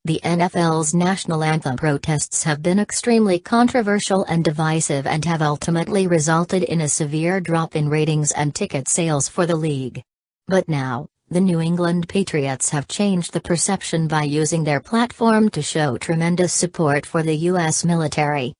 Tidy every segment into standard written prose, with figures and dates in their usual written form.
The NFL's national anthem protests have been extremely controversial and divisive and have ultimately resulted in a severe drop in ratings and ticket sales for the league. But now, the New England Patriots have changed the perception by using their platform to show tremendous support for the U.S. military.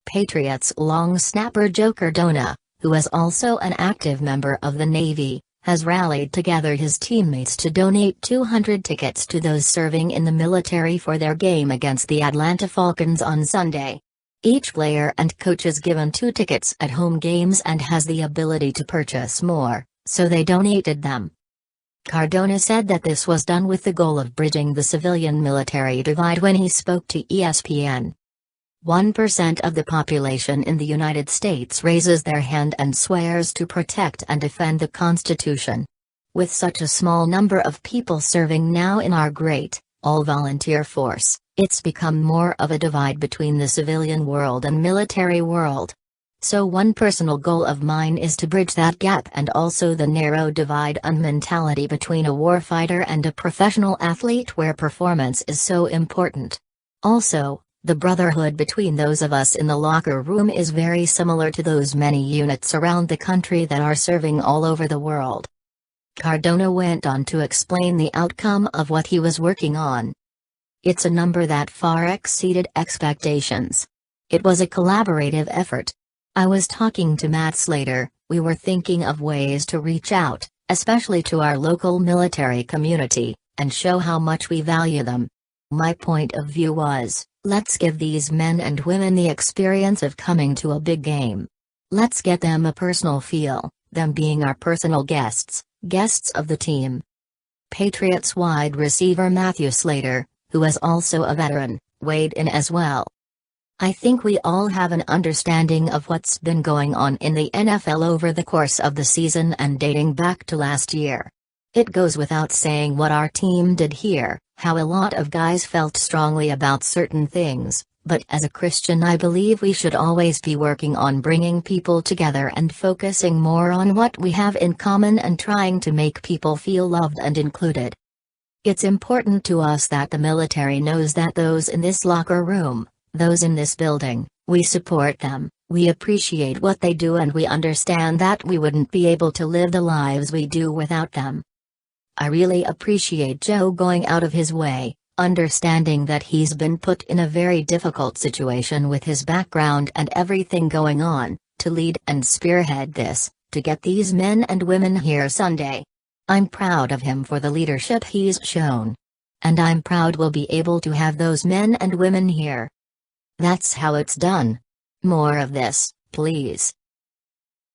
Patriots long snapper Joe Cardona, who is also an active member of the Navy, has rallied together his teammates to donate 200 tickets to those serving in the military for their game against the Atlanta Falcons on Sunday. Each player and coach is given 2 tickets at home games and has the ability to purchase more, so they donated them. Cardona said that this was done with the goal of bridging the civilian-military divide when he spoke to ESPN. 1% of the population in the United States raises their hand and swears to protect and defend the Constitution. With such a small number of people serving now in our great, all-volunteer force, it's become more of a divide between the civilian world and military world. So one personal goal of mine is to bridge that gap and also the narrow divide and mentality between a warfighter and a professional athlete where performance is so important. Also, the brotherhood between those of us in the locker room is very similar to those many units around the country that are serving all over the world. Cardona went on to explain the outcome of what he was working on. It's a number that far exceeded expectations. It was a collaborative effort. I was talking to Matt Slater, we were thinking of ways to reach out, especially to our local military community, and show how much we value them. My point of view was, let's give these men and women the experience of coming to a big game. Let's get them a personal feel, them being our personal guests of the team. Patriots wide receiver Matthew Slater, who is also a veteran, weighed in as well. I think we all have an understanding of what's been going on in the NFL over the course of the season and dating back to last year. It goes without saying what our team did here, how a lot of guys felt strongly about certain things, but as a Christian I believe we should always be working on bringing people together and focusing more on what we have in common and trying to make people feel loved and included. It's important to us that the military knows that those in this locker room, those in this building, we support them, we appreciate what they do and we understand that we wouldn't be able to live the lives we do without them. I really appreciate Joe going out of his way, understanding that he's been put in a very difficult situation with his background and everything going on, to lead and spearhead this, to get these men and women here Sunday. I'm proud of him for the leadership he's shown. And I'm proud we'll be able to have those men and women here. That's how it's done. More of this, please.